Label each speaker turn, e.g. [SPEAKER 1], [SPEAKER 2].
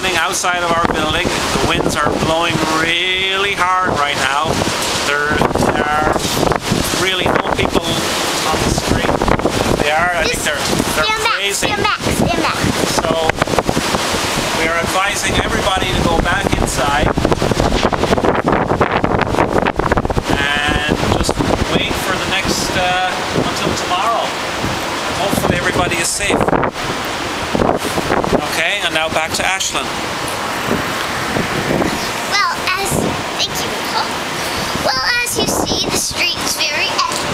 [SPEAKER 1] standing outside of our building. The winds are blowing really hard right now. There are really no people on the street. They are, I think they're crazy. So we are advising everybody to go back inside and just wait for the next until tomorrow. Hopefully everybody is safe. Okay, and now back to Ashlyn.
[SPEAKER 2] Well, thank you, Nicole. Well, as you see, the street is very empty.